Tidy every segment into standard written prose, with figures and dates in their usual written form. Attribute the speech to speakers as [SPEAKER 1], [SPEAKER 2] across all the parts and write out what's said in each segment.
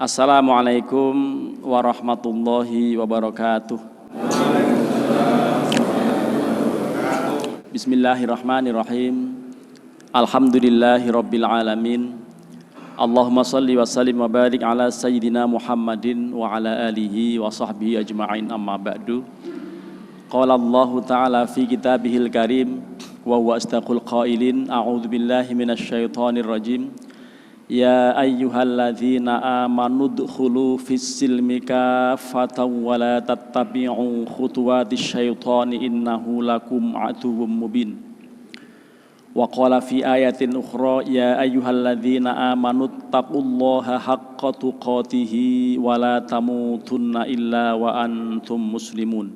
[SPEAKER 1] Assalamualaikum warahmatullahi wabarakatuh. Bismillahirrahmanirrahim. Alhamdulillahi rabbil alamin. Allahumma salli wa sallim wa barik ala sayyidina Muhammadin wa ala alihi wa sahbihi ajma'in, amma ba'du. Qala Allahu ta'ala fi kitabihil karim wa huwa astaqul qailin, a'udzu billahi minasy syaithanir rajim. Ya ayyuhalladzina amanu dkhulu fis-silmi kaffatan wa la tattabi'u khutuwatisy syaitani innahu lakum aduwwum mubin. Wa qala fi ayatin ukhra ya ayyuhalladzina amanu taqullaha haqqa tuqatih wa la tamutunna illa wa antum muslimun.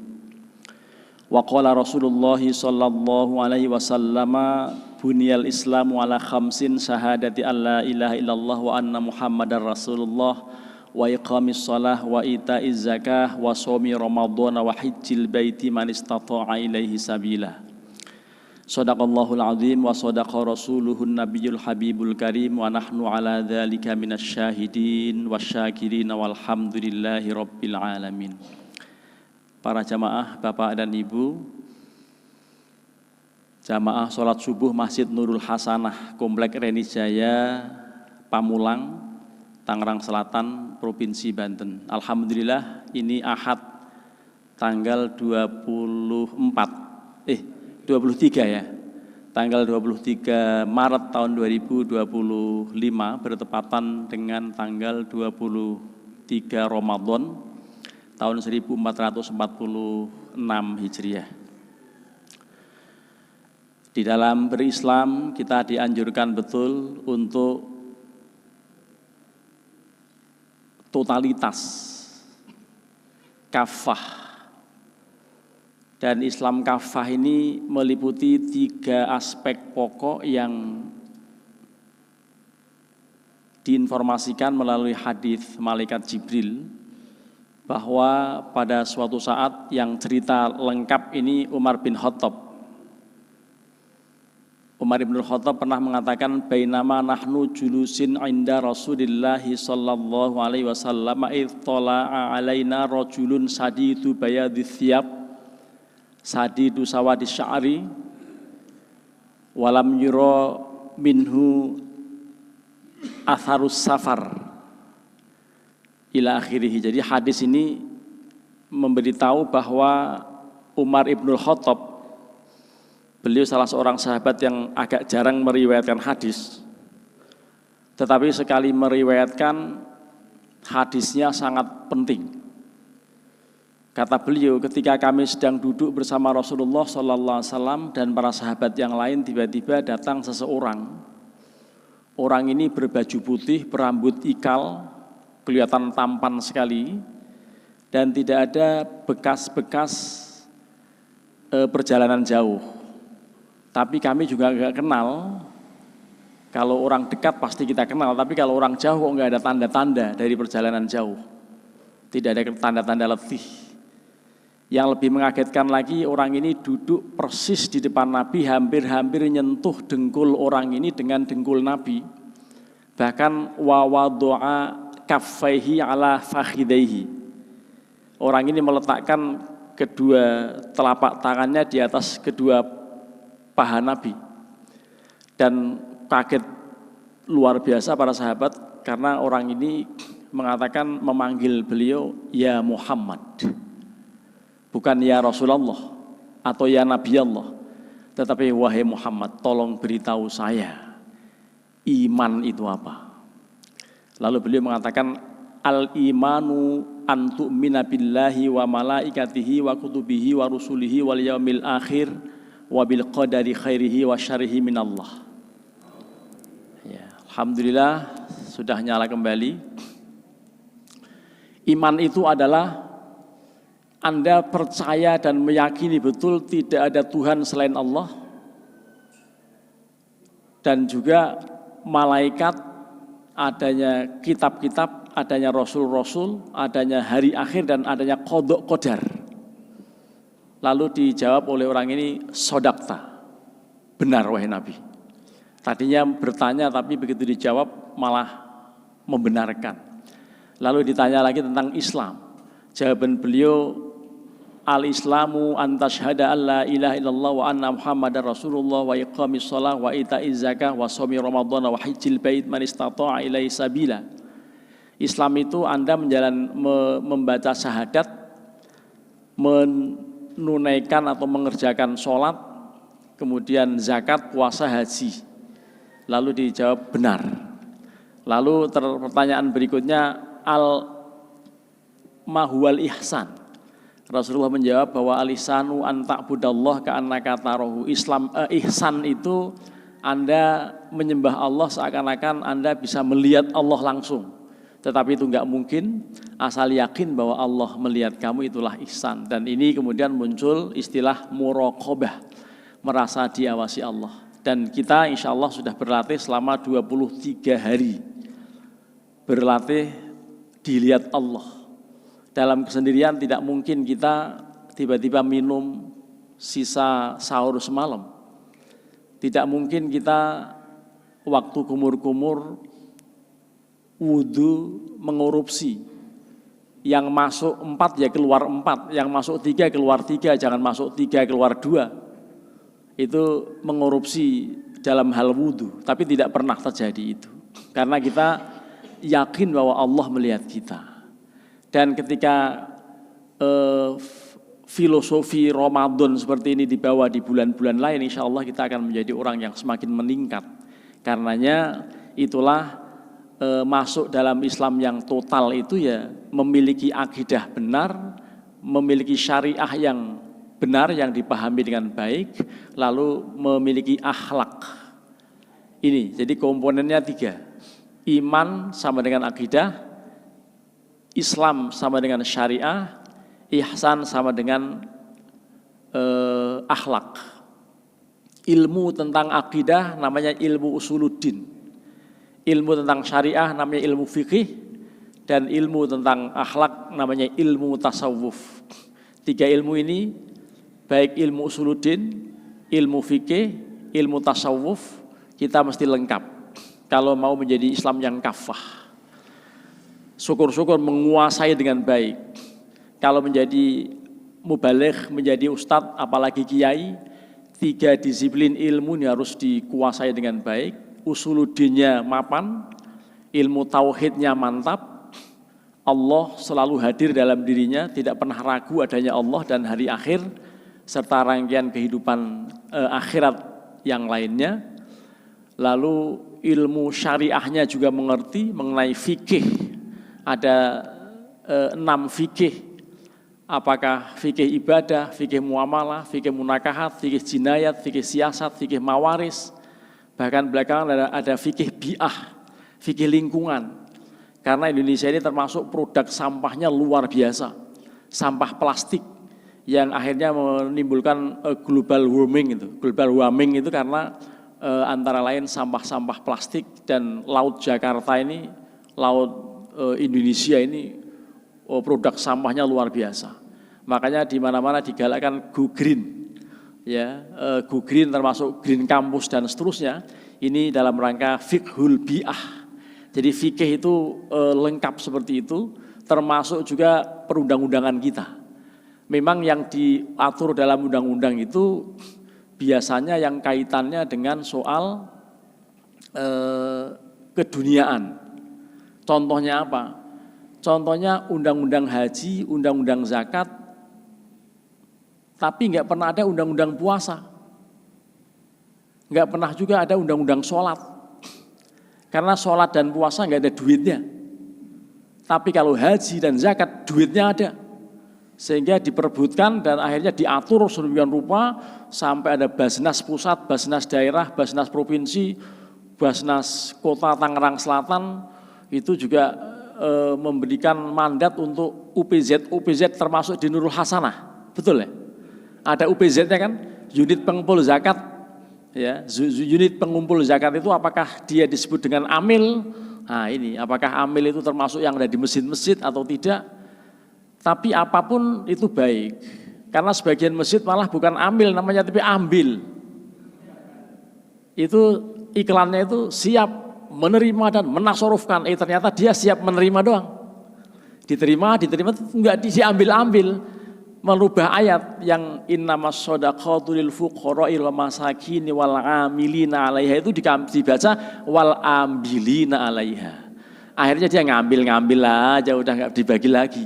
[SPEAKER 1] Wa qala Rasulullah sallallahu alaihi wasallam buniyal islamu ala khamsin syahadati alla ilaha illallah wa anna muhammadar rasulullah wa iqamis shalah wa itaiz zakah wa shaumi ramadhana wa hajjil baiti man istata'a ilaihi sabila. Shadaqallahul azim wa shadaqa rasuluhun nabiyul habibul karim wa nahnu ala dzalika minasyahidin wasyakirin walhamdulillahi rabbil alamin. Para jamaah, Bapak dan Ibu, jamaah sholat subuh Masjid Nurul Hasanah, Komplek Reni Jaya, Pamulang, Tangerang Selatan, Provinsi Banten. Alhamdulillah, ini Ahad tanggal 23 ya. Tanggal 23 Maret tahun 2025 bertepatan dengan tanggal 23 Ramadan tahun 1446 Hijriah. Di dalam berislam kita dianjurkan betul untuk totalitas, kafah. Dan Islam kafah ini meliputi 3 aspek pokok yang diinformasikan melalui hadis malaikat Jibril, bahwa pada suatu saat yang cerita lengkap ini Umar bin Khattab. Umar bin Khattab pernah mengatakan, bainama nahnu julusin inda Rasulillahi sallallahu alaihi wasallam idh tala'a alaina rajulun sadidu bayadith thiyab sadidu sawadis sya'ri walam yura minhu atharus safar ila akhirih. Jadi hadis ini memberitahu bahwa Umar ibnul Khattab, beliau salah seorang sahabat yang agak jarang meriwayatkan hadis, tetapi sekali meriwayatkan hadisnya sangat penting. Kata beliau, ketika kami sedang duduk bersama Rasulullah SAW dan para sahabat yang lain, tiba-tiba datang seseorang. Orang ini berbaju putih, berambut ikal, kelihatan tampan sekali, dan tidak ada bekas-bekas perjalanan jauh. Tapi kami juga nggak kenal. Kalau orang dekat pasti kita kenal, tapi kalau orang jauh kok nggak ada tanda-tanda dari perjalanan jauh. Tidak ada tanda-tanda letih. Yang lebih mengagetkan lagi, orang ini duduk persis di depan Nabi, hampir-hampir nyentuh dengkul orang ini dengan dengkul Nabi. Bahkan wawadoa kaffaihi ala fakhidaihi. Orang ini meletakkan kedua telapak tangannya di atas kedua paha Nabi. Dan kaget luar biasa para sahabat karena orang ini mengatakan, memanggil beliau ya Muhammad. Bukan ya Rasulullah atau ya Nabi Allah, tetapi wahai Muhammad, tolong beritahu saya iman itu apa. Lalu beliau mengatakan, al-imanu an tu'mina billahi wa malaikatihi wa kutubihi wa rusulihi wal yaumil akhir wa bil qadari khairihi wa syarrihi minallah. Ya, alhamdulillah sudah nyala kembali. Iman itu adalah Anda percaya dan meyakini betul tidak ada Tuhan selain Allah, dan juga malaikat, adanya kitab-kitab, adanya rasul-rasul, adanya hari akhir, dan adanya qadha qadar. Lalu dijawab oleh orang ini, sodakta, benar wahai Nabi. Tadinya bertanya tapi begitu dijawab malah membenarkan. Lalu ditanya lagi tentang Islam. Jawaban beliau, al-Islamu an tashhada an la ilaha illallah wa anna Muhammadar Rasulullah wa iqamis shalah wa ita'iz zakah wa shaumi Ramadan wa hajjil bait man istata'a ilaihi sabila. Islam itu Anda membaca syahadat, menunaikan atau mengerjakan sholat, kemudian zakat, puasa, haji. Lalu dijawab benar. Lalu pertanyaan berikutnya, al-mahuwal ihsan. Rasulullah menjawab bahwa al-ihsanu an ta'budallah ka'annaka tarahu. Ihsan itu Anda menyembah Allah seakan-akan Anda bisa melihat Allah langsung. Tetapi itu enggak mungkin, asal yakin bahwa Allah melihat kamu, itulah ihsan. Dan ini kemudian muncul istilah muraqabah, merasa diawasi Allah. Dan kita insya Allah sudah berlatih selama 23 hari. Berlatih dilihat Allah. Dalam kesendirian tidak mungkin kita tiba-tiba minum sisa sahur semalam. Tidak mungkin kita waktu kumur-kumur wudu mengorupsi. Yang masuk 4 ya keluar 4, yang masuk 3 keluar 3, jangan masuk 3 keluar 2. Itu mengorupsi dalam hal wudu, tapi tidak pernah terjadi itu. Karena kita yakin bahwa Allah melihat kita. Dan ketika filosofi Ramadan seperti ini dibawa di bulan-bulan lain, insya Allah kita akan menjadi orang yang semakin meningkat. Karenanya itulah masuk dalam Islam yang total itu ya memiliki akidah benar, memiliki syariah yang benar yang dipahami dengan baik, lalu memiliki akhlak. Ini jadi komponennya 3. Iman sama dengan akidah, Islam sama dengan syariah, ihsan sama dengan akhlak. Ilmu tentang akidah namanya ilmu usuluddin. Ilmu tentang syariah namanya ilmu fikih, dan ilmu tentang akhlak namanya ilmu tasawuf. 3 ilmu ini, baik ilmu usuluddin, ilmu fikih, ilmu tasawuf, kita mesti lengkap kalau mau menjadi Islam yang kafah. Syukur-syukur menguasai dengan baik. Kalau menjadi mubaligh, menjadi ustadz, apalagi kiai, 3 disiplin ilmu ini harus dikuasai dengan baik. Usuluddinnya mapan, ilmu tauhidnya mantap, Allah selalu hadir dalam dirinya, tidak pernah ragu adanya Allah dan hari akhir, serta rangkaian kehidupan akhirat yang lainnya. Lalu ilmu syariahnya juga mengerti mengenai fikih. Ada 6 fikih. Apakah fikih ibadah, fikih muamalah, fikih munakahat, fikih jinayat, fikih siasat, fikih mawaris. Bahkan belakangan ada fikih bi'ah, fikih lingkungan. Karena Indonesia ini termasuk produk sampahnya luar biasa. Sampah plastik yang akhirnya menimbulkan global warming itu. Global warming itu karena antara lain sampah-sampah plastik, dan laut Jakarta ini, laut Indonesia ini produk sampahnya luar biasa. Makanya di mana-mana digalakkan go green. Ya, go green termasuk green campus dan seterusnya. Ini dalam rangka fiqhul bi'ah. Jadi fikih itu lengkap seperti itu, termasuk juga perundang-undangan kita. Memang yang diatur dalam undang-undang itu biasanya yang kaitannya dengan soal keduniaan. Contohnya apa? Contohnya undang-undang haji, undang-undang zakat, tapi nggak pernah ada undang-undang puasa. Nggak pernah juga ada undang-undang sholat. Karena sholat dan puasa nggak ada duitnya. Tapi kalau haji dan zakat duitnya ada. Sehingga diperebutkan dan akhirnya diatur sedemikian rupa sampai ada Basnas pusat, Basnas daerah, Basnas provinsi, Basnas kota Tangerang Selatan itu juga memberikan mandat untuk UPZ termasuk di Nurul Hasanah. Betul ya? Ada UPZ-nya kan, unit pengumpul zakat, ya. Unit pengumpul zakat itu apakah dia disebut dengan amil? Nah ini, apakah amil itu termasuk yang ada di masjid-masjid atau tidak? Tapi apapun itu baik, karena sebagian masjid malah bukan amil namanya, tapi ambil. Itu iklannya itu siap menerima dan menasorufkan, ternyata dia siap menerima doang. Diterima enggak diambil-ambil. Merubah ayat yang innamas shadaqatu lil fuqara'i wal masakin wal 'amilina 'alaiha itu dibaca wal ambilina 'alaiha. Akhirnya dia ngambil aja, udah enggak dibagi lagi.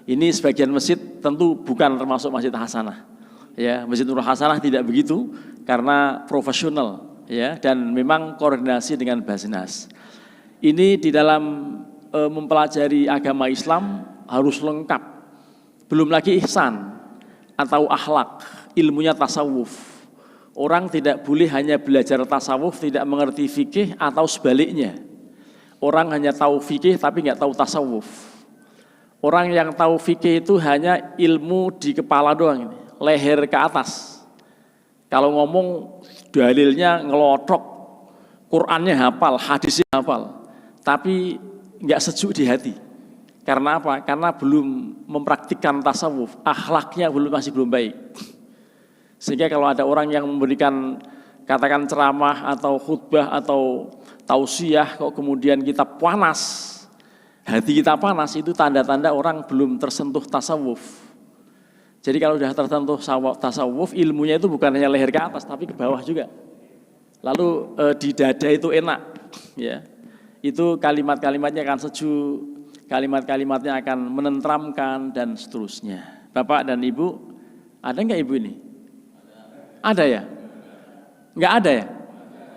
[SPEAKER 1] Ini sebagian masjid tentu bukan termasuk Masjid Hasanah. Ya, Masjid Nur Hasanah tidak begitu karena profesional ya, dan memang koordinasi dengan Basnas. Ini di dalam mempelajari agama Islam harus lengkap. Belum lagi ihsan atau akhlak, ilmunya tasawuf. Orang tidak boleh hanya belajar tasawuf, tidak mengerti fikih atau sebaliknya. Orang hanya tahu fikih tapi nggak tahu tasawuf. Orang yang tahu fikih itu hanya ilmu di kepala doang, leher ke atas. Kalau ngomong dalilnya ngelotok, Qur'annya hafal, hadisnya hafal, tapi nggak sejuk di hati. Karena apa? Karena belum mempraktikkan tasawuf, akhlaknya masih belum baik. Sehingga kalau ada orang yang memberikan katakan ceramah atau khutbah atau tausiah kok kemudian kita panas, hati kita panas, itu tanda-tanda orang belum tersentuh tasawuf. Jadi kalau sudah tersentuh tasawuf, ilmunya itu bukan hanya leher ke atas tapi ke bawah juga. Lalu di dada itu enak, ya. Itu kalimat-kalimatnya akan sejuk. Kalimat-kalimatnya akan menentramkan dan seterusnya. Bapak dan Ibu, ada enggak Ibu ini? Ada ya? Enggak ada ya?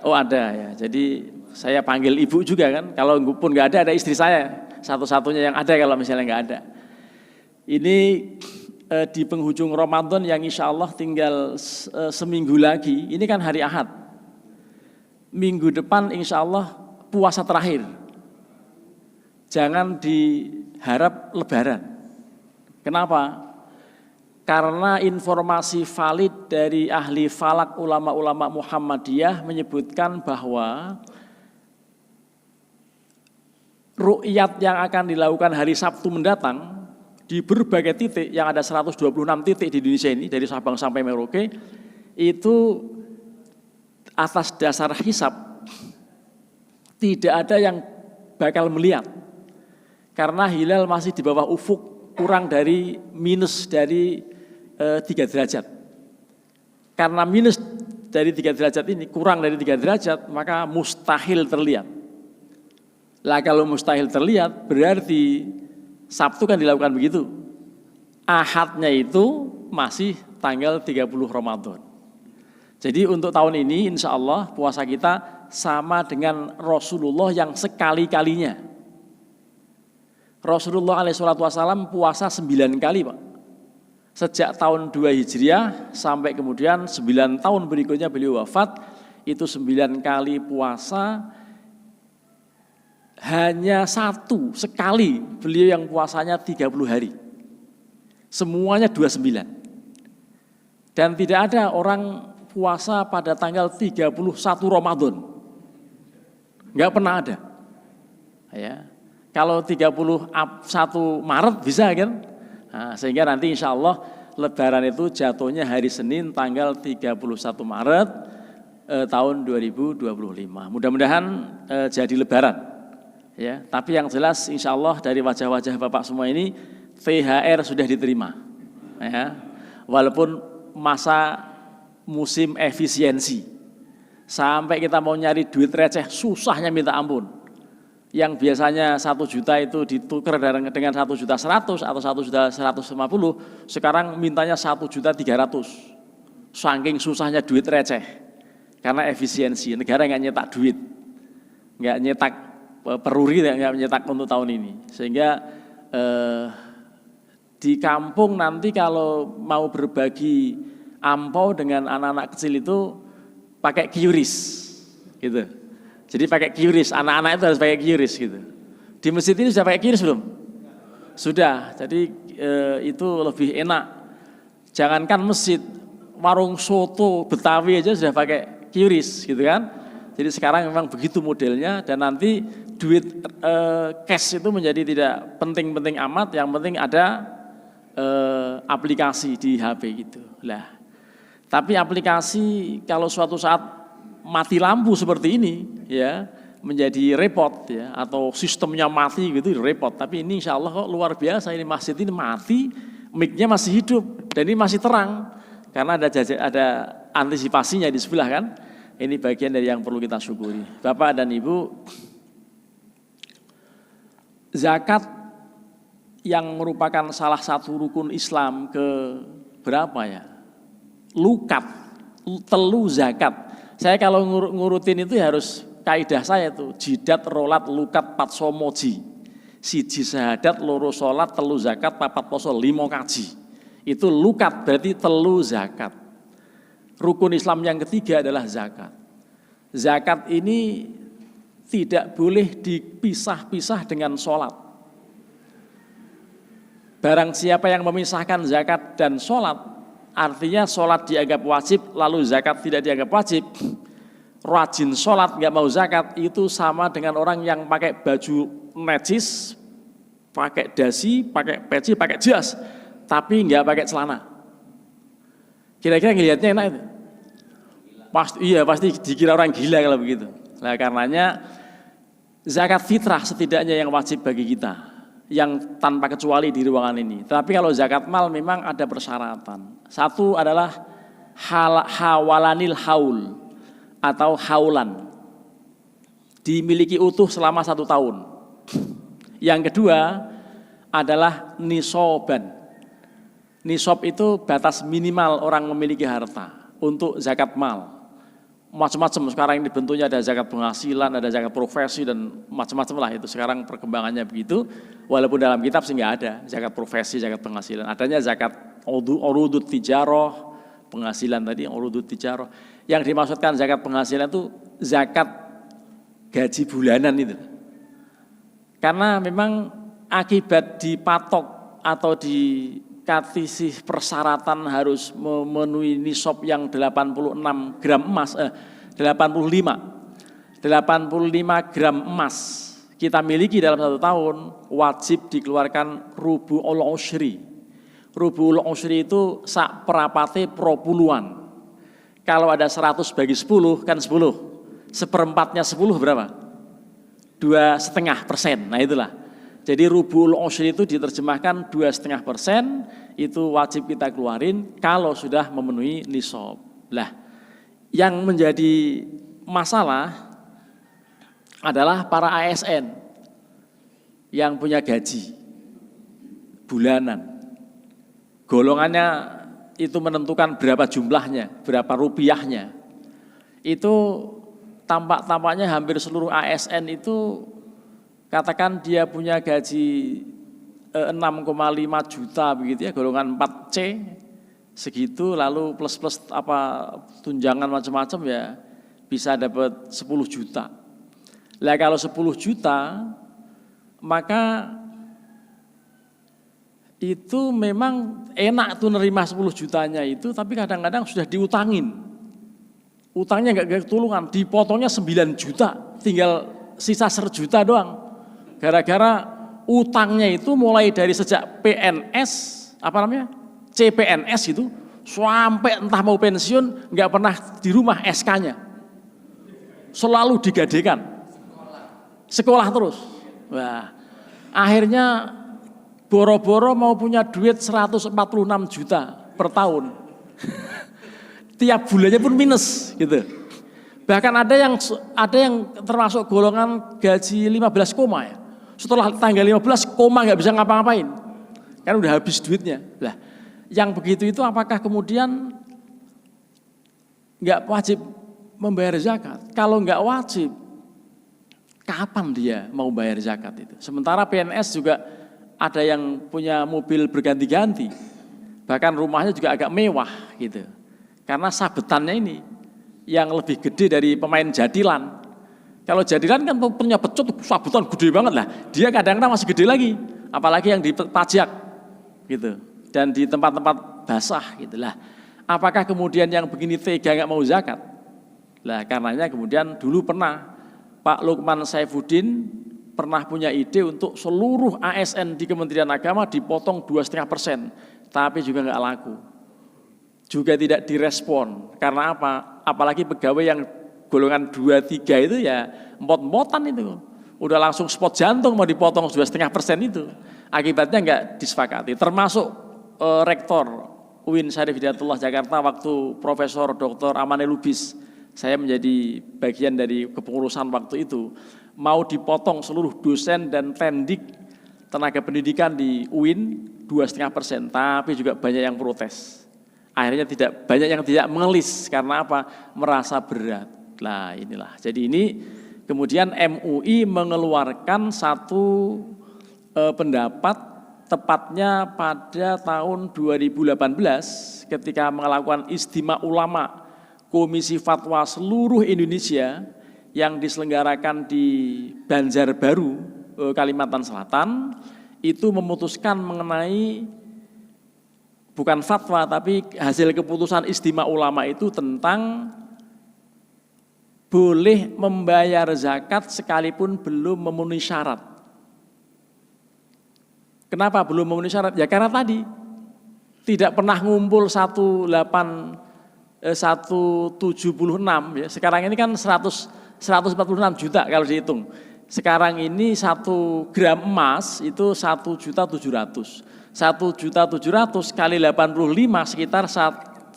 [SPEAKER 1] Oh ada ya. Jadi saya panggil Ibu juga kan. Kalau pun enggak ada istri saya. Satu-satunya yang ada kalau misalnya enggak ada. Ini di penghujung Ramadan yang insya Allah tinggal seminggu lagi. Ini kan hari Ahad. Minggu depan insya Allah puasa terakhir. Jangan diharap lebaran. Kenapa? Karena informasi valid dari ahli falak ulama-ulama Muhammadiyah menyebutkan bahwa ru'yat yang akan dilakukan hari Sabtu mendatang di berbagai titik, yang ada 126 titik di Indonesia ini, dari Sabang sampai Merauke, itu atas dasar hisab tidak ada yang bakal melihat. Karena hilal masih di bawah ufuk, kurang dari minus dari 3 derajat. Karena minus dari 3 derajat ini, kurang dari 3 derajat, maka mustahil terlihat. Lah kalau mustahil terlihat, berarti Sabtu kan dilakukan begitu. Ahadnya itu masih tanggal 30 Ramadan. Jadi untuk tahun ini insya Allah puasa kita sama dengan Rasulullah yang sekali-kalinya. Rasulullah SAW puasa 9 kali Pak. Sejak tahun 2 Hijriah sampai kemudian 9 tahun berikutnya beliau wafat, itu 9 kali puasa. Hanya sekali beliau yang puasanya 30 hari. Semuanya 29. Dan tidak ada orang puasa pada tanggal 31 Ramadan. Enggak pernah ada. Ya. Kalau 31 Maret bisa kan? Nah, sehingga nanti insya Allah Lebaran itu jatuhnya hari Senin tanggal 31 Maret tahun 2025. Mudah-mudahan jadi Lebaran. Ya, tapi yang jelas insya Allah dari wajah-wajah Bapak semua ini THR sudah diterima. Ya, walaupun masa musim efisiensi. Sampai kita mau nyari duit receh susahnya minta ampun. Yang biasanya 1 juta itu ditukar dengan 1.100.000 atau 1.150.000, sekarang mintanya 1.300.000. Saking susahnya duit receh. Karena efisiensi, negara nggak nyetak duit, nggak nyetak peruri, nggak nyetak untuk tahun ini. Sehingga di kampung nanti kalau mau berbagi ampau dengan anak-anak kecil itu pakai QRIS, gitu. Jadi pakai QRIS, anak-anak itu harus pakai QRIS gitu. Di masjid ini sudah pakai QRIS belum? Sudah, jadi itu lebih enak. Jangankan masjid, warung soto Betawi aja sudah pakai QRIS gitu kan. Jadi sekarang memang begitu modelnya, dan nanti duit cash itu menjadi tidak penting-penting amat, yang penting ada aplikasi di HP gitu. Lah, tapi aplikasi kalau suatu saat mati lampu seperti ini, ya menjadi repot ya, atau sistemnya mati gitu repot. Tapi ini insya Allah kok luar biasa, ini masjid ini mati, mic-nya masih hidup dan ini masih terang karena ada antisipasinya di sebelah kan. Ini bagian dari yang perlu kita syukuri. Bapak dan Ibu, zakat yang merupakan salah satu rukun Islam ke berapa ya? Lukat, telu zakat. Saya kalau ngurutin itu ya harus kaidah saya tuh, jidat, rolat, lukat, pat somoji. Siji syahadat, loro sholat, telu zakat, papat poso, 5 kaji. Itu lukat, berarti telu zakat. Rukun Islam yang ketiga adalah zakat. Zakat ini tidak boleh dipisah-pisah dengan sholat. Barang siapa yang memisahkan zakat dan sholat, artinya sholat dianggap wajib, lalu zakat tidak dianggap wajib, rajin sholat nggak mau zakat, itu sama dengan orang yang pakai baju najis, pakai dasi, pakai peci, pakai jas, tapi nggak pakai celana. Kira-kira ngelihatnya enak itu? Pasti dikira orang gila kalau begitu. Nah karenanya zakat fitrah setidaknya yang wajib bagi kita, yang tanpa kecuali di ruangan ini. Tapi kalau zakat mal memang ada persyaratan. Satu adalah hawalanil haul atau haulan, dimiliki utuh selama 1 tahun. Yang kedua adalah nisoban. Nisob itu batas minimal orang memiliki harta untuk zakat mal. Macam-macam sekarang ini bentuknya, ada zakat penghasilan, ada zakat profesi dan macam-macam lah itu. Sekarang perkembangannya begitu. Walaupun dalam kitab sih nggak ada zakat profesi, zakat penghasilan. Adanya zakat urudut tijaroh, penghasilan tadi urudut tijaroh. Yang dimaksudkan zakat penghasilan itu zakat gaji bulanan itu. Karena memang akibat dipatok atau dikasih persyaratan harus memenuhi nisab yang 85 gram emas, 85 gram emas kita miliki dalam 1 tahun, wajib dikeluarkan rubu'ul usyri. Rubu'ul usyri itu sak perapate propuluan. Kalau ada 100 bagi 10 kan 10, seperempatnya 10 berapa? 2,5%, nah itulah. Jadi rubu'ul usyri itu diterjemahkan 2,5%, itu wajib kita keluarin kalau sudah memenuhi nisab. Lah, yang menjadi masalah adalah para ASN yang punya gaji bulanan. Golongannya itu menentukan berapa jumlahnya, berapa rupiahnya. Itu tampaknya hampir seluruh ASN itu katakan dia punya gaji 6,5 juta begitu ya, golongan 4C segitu, lalu plus apa tunjangan macam-macam ya bisa dapat 10 juta. Lah kalau 10 juta maka itu memang enak tuh nerima 10 jutanya itu, tapi kadang-kadang sudah diutangin. Utangnya enggak ketulungan, dipotongnya 9 juta, tinggal sisa 1 juta doang. Gara-gara utangnya itu mulai dari sejak PNS, CPNS itu, sampai entah mau pensiun, enggak pernah di rumah SK-nya. Selalu digadekan. Sekolah terus. Wah, akhirnya boro-boro mau punya duit 146 juta per tahun. Tiap bulannya pun minus gitu. Bahkan ada yang termasuk golongan gaji 15 koma ya. Setelah tanggal 15 koma nggak bisa ngapa-ngapain. Kan udah habis duitnya. Lah, yang begitu itu apakah kemudian nggak wajib membayar zakat? Kalau nggak wajib, kapan dia mau bayar zakat itu? Sementara PNS juga ada yang punya mobil berganti-ganti, bahkan rumahnya juga agak mewah gitu. Karena sabetannya ini yang lebih gede dari pemain jadilan. Kalau jadilan kan punya pecut, sabetan gede banget lah. Dia kadang-kadang masih gede lagi, apalagi yang dipajak gitu. Dan di tempat-tempat basah gitulah. Apakah kemudian yang begini tega nggak mau zakat? Lah karenanya kemudian dulu pernah Pak Lukman Saifuddin pernah punya ide untuk seluruh ASN di Kementerian Agama dipotong 2,5%, tapi juga nggak laku, juga tidak direspon. Karena apa? Apalagi pegawai yang golongan 2, 3 itu ya empot-empotan itu. Udah langsung spot jantung mau dipotong 2,5% itu. Akibatnya enggak disepakati. Termasuk rektor UIN Syarif Hidayatullah Jakarta waktu Profesor Dr. Amane Lubis. Saya menjadi bagian dari kepengurusan waktu itu. Mau dipotong seluruh dosen dan pendik tenaga pendidikan di UIN 2,5%, tapi juga banyak yang protes. Akhirnya banyak yang tidak mengelis karena apa? Merasa berat. Nah inilah. Jadi ini kemudian MUI mengeluarkan satu pendapat tepatnya pada tahun 2018 ketika melakukan Istimewa Ulama Komisi Fatwa seluruh Indonesia yang diselenggarakan di Banjarbaru, Kalimantan Selatan, itu memutuskan mengenai bukan fatwa tapi hasil keputusan Istimewa Ulama itu tentang boleh membayar zakat sekalipun belum memenuhi syarat. Kenapa belum memenuhi syarat? Ya karena tadi tidak pernah ngumpul 176 ya. Sekarang ini kan 146 juta kalau dihitung. Sekarang ini 1 gram emas itu 1.700.000. 1.700.000 kali 85 sekitar 146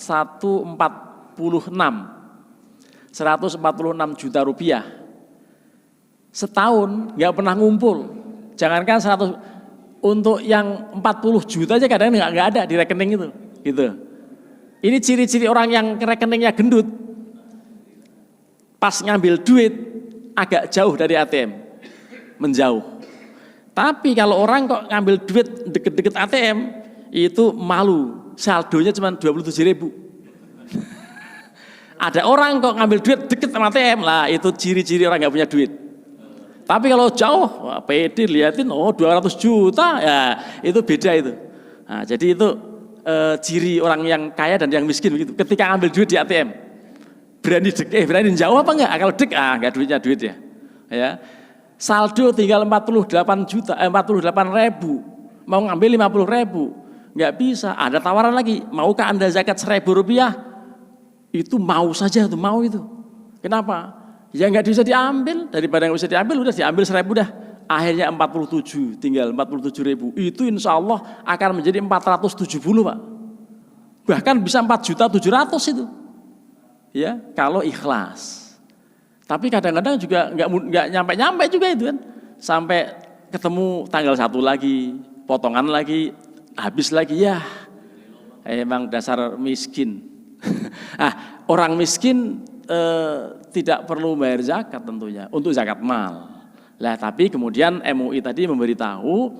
[SPEAKER 1] juta rupiah. Setahun nggak pernah ngumpul. Jangankan 100, untuk yang 40 juta aja kadang nggak ada di rekening itu. Gitu. Ini ciri-ciri orang yang rekeningnya gendut. Pas ngambil duit agak jauh dari ATM, menjauh. Tapi kalau orang kok ngambil duit deket-deket ATM, itu malu, saldonya cuma 27.000. Ada orang kok ngambil duit deket sama ATM, lah itu ciri-ciri orang nggak punya duit. Tapi kalau jauh, wah, pede liatin, 200 juta, ya itu beda itu. Nah, jadi itu ciri orang yang kaya dan yang miskin begitu. Ketika ngambil duit di ATM, berani jauh apa enggak? Kalau dek, enggak duitnya duit ya. Ya. Saldo tinggal 48 ribu, mau ngambil 50 ribu, enggak bisa. Ada tawaran lagi, maukah Anda zakat 1.000 rupiah? Itu mau saja tuh, mau itu. Kenapa? Ya enggak bisa diambil, daripada yang bisa diambil, udah diambil 1.000 dah. Akhirnya 47, tinggal 47 ribu. Itu insya Allah akan menjadi 470 Pak. Bahkan bisa 4.700.000 itu. Ya, kalau ikhlas. Tapi kadang-kadang juga nggak nyampe juga itu kan. Sampai ketemu tanggal 1 lagi, potongan lagi, habis lagi ya. Emang dasar miskin. Orang miskin tidak perlu bayar zakat tentunya untuk zakat mal. Lah tapi kemudian MUI tadi memberitahu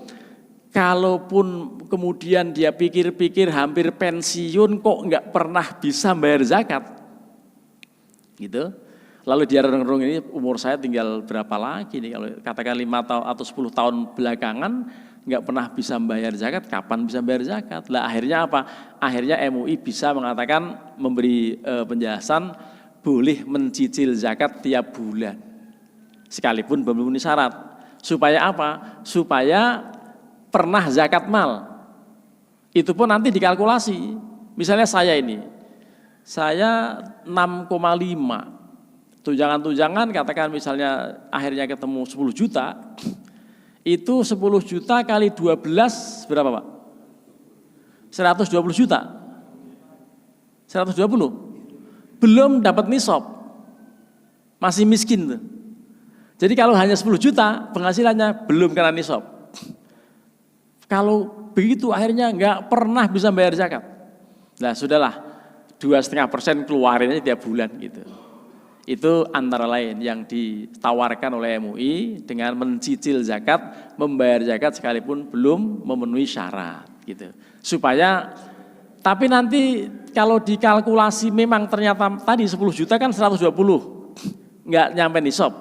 [SPEAKER 1] kalaupun kemudian dia pikir-pikir hampir pensiun kok nggak pernah bisa bayar zakat. Gitu. Lalu dia renung-renung ini umur saya tinggal berapa lagi nih, kalau katakan 5 tahun atau 10 tahun belakangan nggak pernah bisa bayar zakat, kapan bisa bayar zakat? Lah akhirnya apa? Akhirnya MUI bisa mengatakan, memberi penjelasan boleh mencicil zakat tiap bulan. Sekalipun belum memenuhi syarat. Supaya apa? Supaya pernah zakat mal. Itu pun nanti dikalkulasi. Misalnya saya ini, saya 6,5. Tunjangan-tunjangan katakan misalnya akhirnya ketemu 10 juta. Itu 10 juta kali 12 berapa Pak? 120 juta. 120. Belum dapat nisab. Masih miskin tuh. Jadi kalau hanya 10 juta penghasilannya belum kena nisab. Kalau begitu akhirnya nggak pernah bisa bayar zakat. Nah sudahlah 2,5% keluarin aja tiap bulan gitu. Itu antara lain yang ditawarkan oleh MUI dengan mencicil zakat, membayar zakat sekalipun belum memenuhi syarat gitu. Supaya tapi nanti kalau dikalkulasi memang ternyata tadi 10 juta kan 120 nggak nyampe nisab.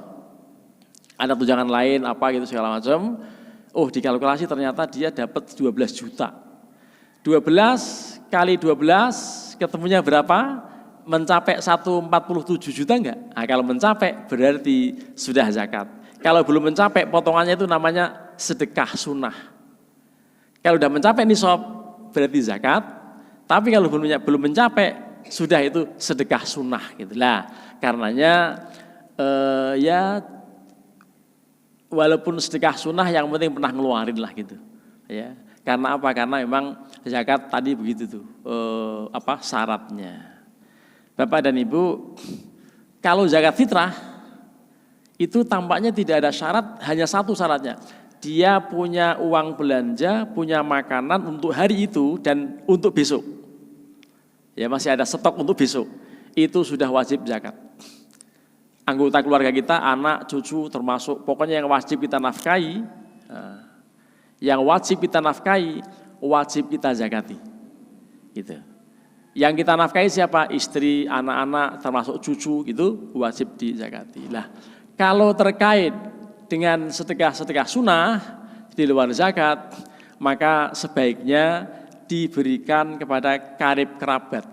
[SPEAKER 1] Ada tunjangan lain apa gitu segala macam. Oh dikalkulasi ternyata dia dapat 12 juta. 12 kali 12 ketemunya berapa? Mencapai 147 juta enggak? Nah, kalau mencapai berarti sudah zakat. Kalau belum mencapai potongannya itu namanya sedekah sunnah. Kalau sudah mencapai nisab berarti zakat. Tapi kalau belum mencapai sudah itu sedekah sunnah gitu lah. Karenanya ya walaupun sedekah sunnah yang penting pernah ngeluarin lah gitu. Ya. Karena apa? Karena memang zakat tadi begitu tuh syaratnya. Bapak dan Ibu, kalau zakat fitrah itu tampaknya tidak ada syarat, hanya satu syaratnya. Dia punya uang belanja, punya makanan untuk hari itu dan untuk besok. Ya masih ada stok untuk besok. Itu sudah wajib zakat. Anggota keluarga kita, anak, cucu termasuk, pokoknya yang wajib kita nafkahi, wajib kita zakati. Gitu. Yang kita nafkahi siapa? Istri, anak-anak, termasuk cucu, gitu wajib dizakati. Lah, kalau terkait dengan sedekah sunnah di luar zakat, maka sebaiknya diberikan kepada karib kerabat.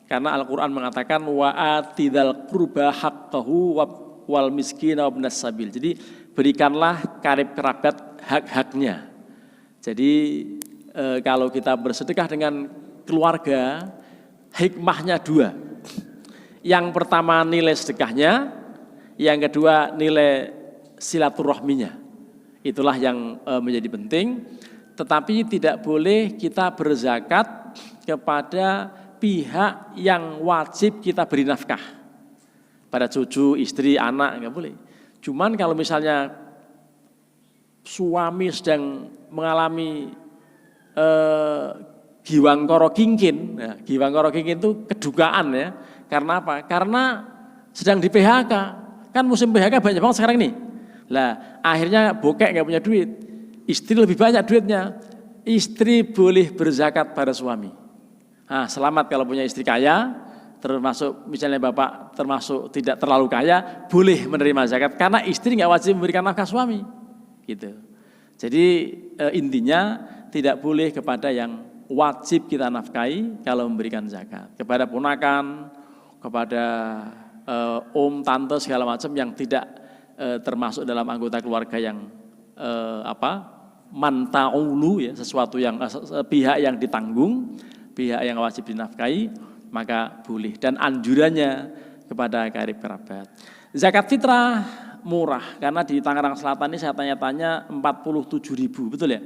[SPEAKER 1] Karena Al-Quran mengatakan wa atidal qurba haqqahu wal miskin wa ibnas sabil. Jadi berikanlah karib kerabat hak-haknya. Jadi kalau kita bersedekah dengan keluarga, hikmahnya dua. Yang pertama nilai sedekahnya, yang kedua nilai silaturahminya. Itulah yang menjadi penting. Tetapi tidak boleh kita berzakat kepada pihak yang wajib kita beri nafkah. Pada cucu, istri, anak, enggak boleh. Cuman kalau misalnya suami sedang mengalami giwang koro kingkin. Nah, giwang koro kingkin itu kedukaan ya. Karena apa? Karena sedang di PHK. Kan musim PHK banyak banget sekarang ini. Lah, akhirnya bokek nggak punya duit. Istri lebih banyak duitnya. Istri boleh berzakat pada suami. Nah, selamat kalau punya istri kaya, termasuk misalnya bapak termasuk tidak terlalu kaya, boleh menerima zakat karena istri nggak wajib memberikan nafkah suami. Gitu. Jadi intinya tidak boleh kepada yang wajib kita nafkahi kalau memberikan zakat. Kepada ponakan, kepada tante segala macam yang tidak termasuk dalam anggota keluarga yang manta'ulu ya, sesuatu yang pihak yang ditanggung, pihak yang wajib dinafkahi, maka boleh. Dan anjurannya kepada karib kerabat. Zakat fitrah murah karena di Tangerang Selatan ini saya tanya-tanya 47.000, betul ya?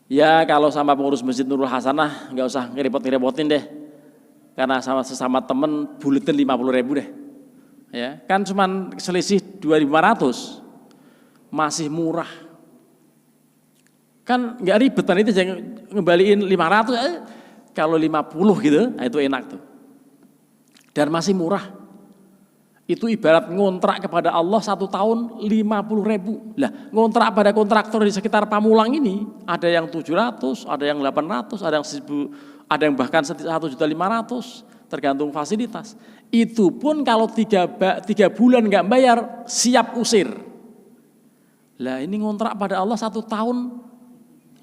[SPEAKER 1] Ya kalau sama pengurus Masjid Nurul Hasanah nggak usah ngerepot-ngerepotin deh. Karena sama sesama temen buletin 50.000 deh. Ya, kan cuman selisih 2.500. Masih murah. Kan nggak ribet kan itu jangan ngembaliin 500 kalau 50 gitu, nah itu enak tuh. Dan masih murah. Itu ibarat ngontrak kepada Allah 1 tahun 50.000. Lah, ngontrak pada kontraktor di sekitar Pamulang ini ada yang 700, ada yang 800, ada yang 1.000, ada yang bahkan 1.500.000 tergantung fasilitas. Itu pun kalau 3 bulan nggak bayar siap usir. Lah ini ngontrak pada Allah 1 tahun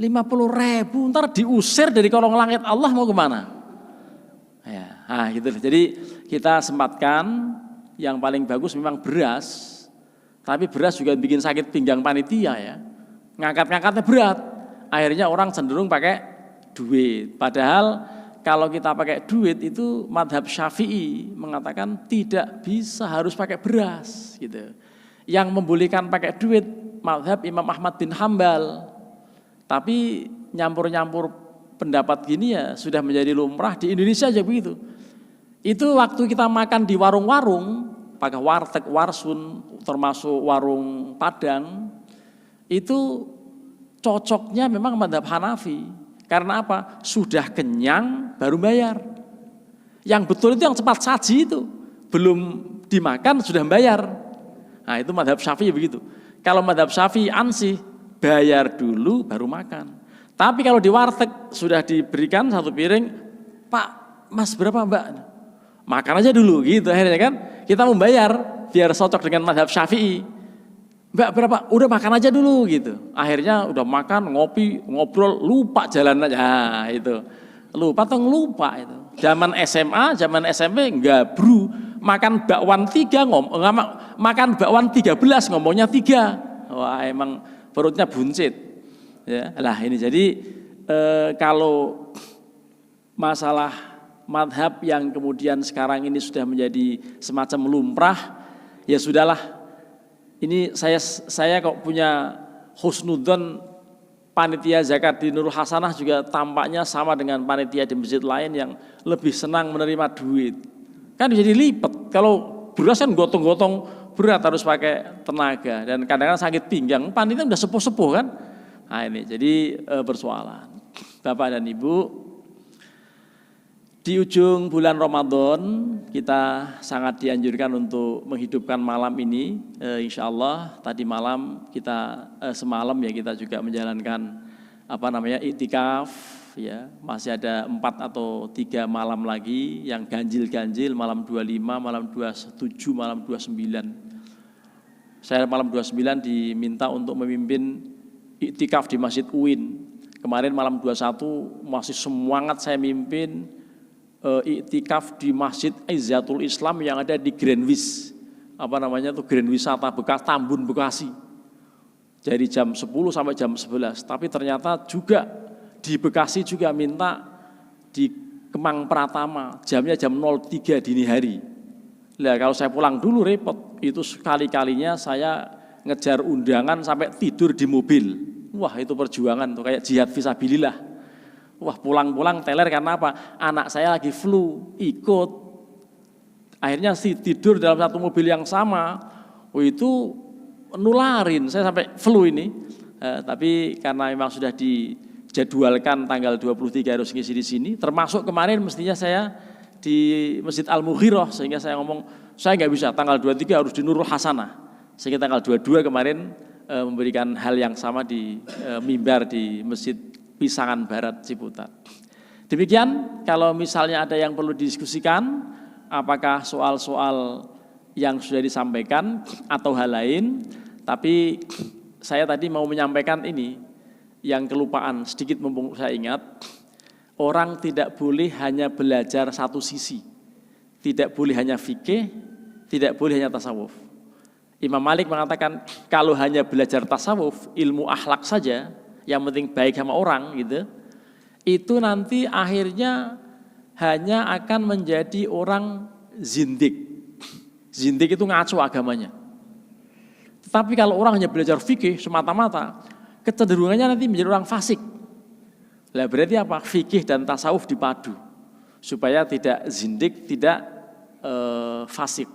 [SPEAKER 1] 50.000, ntar diusir dari kolong langit Allah mau kemana? Ya, nah gitu. Jadi kita sempatkan. Yang paling bagus memang beras, tapi beras juga bikin sakit pinggang panitia ya. Ngangkat-ngangkatnya berat, akhirnya orang cenderung pakai duit. Padahal kalau kita pakai duit itu madhab Syafi'i mengatakan tidak bisa, harus pakai beras gitu. Yang membolehkan pakai duit madhab Imam Ahmad bin Hambal. Tapi nyampur-nyampur pendapat gini ya sudah menjadi lumrah di Indonesia aja begitu. Itu waktu kita makan di warung-warung, pakai warteg, warsun, termasuk warung Padang, itu cocoknya memang madhab Hanafi. Karena apa? Sudah kenyang baru bayar. Yang betul itu yang cepat saji itu. Belum dimakan sudah bayar. Nah itu madhab Syafi'i begitu. Kalau madhab Syafi'i ansih, bayar dulu baru makan. Tapi kalau di warteg sudah diberikan 1 piring, Pak, Mas berapa Mbak? Makan aja dulu gitu akhirnya kan. Kita membayar biar cocok dengan madhab Syafi'i. Mbak berapa? Udah makan aja dulu gitu. Akhirnya udah makan, ngopi, ngobrol, lupa jalan aja. Nah, itu. Lupa atau ngelupa itu. Zaman SMA, zaman SMP gabru. Makan bakwan 3 makan bakwan 13 ngomongnya 3. Wah emang perutnya buncit. Ya, lah ini jadi kalau masalah madhab yang kemudian sekarang ini sudah menjadi semacam lumrah, ya sudahlah. Ini saya kok punya husnudzon, panitia zakat di Nurul Hasanah juga tampaknya sama dengan panitia di masjid lain yang lebih senang menerima duit. Kan jadi lipat. Kalau beras kan gotong-gotong berat harus pakai tenaga dan kadang-kadang sakit pinggang. Panitia udah sepuh-sepuh kan. Nah ini jadi persoalan. Bapak dan Ibu, di ujung bulan Ramadan kita sangat dianjurkan untuk menghidupkan malam ini. Insya Allah tadi malam kita semalam ya kita juga menjalankan iktikaf ya. Masih ada 4 atau 3 malam lagi yang ganjil-ganjil, malam 25, malam 27, malam 29. Saya malam 29 diminta untuk memimpin iktikaf di Masjid Uin. Kemarin malam 21 masih semangat saya mimpin iktikaf di Masjid Izzatul Islam yang ada di Grandwis. Grand Wisata Bekas Tambun Bekasi. Dari jam 10 sampai jam 11. Tapi ternyata juga di Bekasi juga minta di Kemang Pratama, jamnya jam 03 dini hari. Nah, kalau saya pulang dulu repot. Itu sekali-kalinya saya ngejar undangan sampai tidur di mobil. Wah, itu perjuangan tuh kayak jihad fisabilillah. Wah, pulang-pulang teler karena apa? Anak saya lagi flu, ikut. Akhirnya tidur dalam satu mobil yang sama. Oh, itu nularin, saya sampai flu ini. Tapi karena memang sudah dijadwalkan tanggal 23 harus ngisi di sini. Termasuk kemarin mestinya saya di Masjid Al-Mughirah, sehingga saya ngomong, saya nggak bisa, tanggal 23 harus di Nurul Hasanah. Sehingga tanggal 22 kemarin memberikan hal yang sama di mimbar di Masjid Pisangan Barat Ciputat. Demikian, kalau misalnya ada yang perlu didiskusikan, apakah soal-soal yang sudah disampaikan atau hal lain, tapi saya tadi mau menyampaikan ini, yang kelupaan sedikit mumpung saya ingat, orang tidak boleh hanya belajar satu sisi, tidak boleh hanya fikih, tidak boleh hanya tasawuf. Imam Malik mengatakan kalau hanya belajar tasawuf, ilmu akhlak saja, yang penting baik sama orang gitu, itu nanti akhirnya hanya akan menjadi orang zindik. Zindik itu ngaco agamanya. Tetapi kalau orang hanya belajar fikih semata-mata, kecenderungannya nanti menjadi orang fasik. Lah berarti apa? Fikih dan tasawuf dipadu supaya tidak zindik, tidak fasik,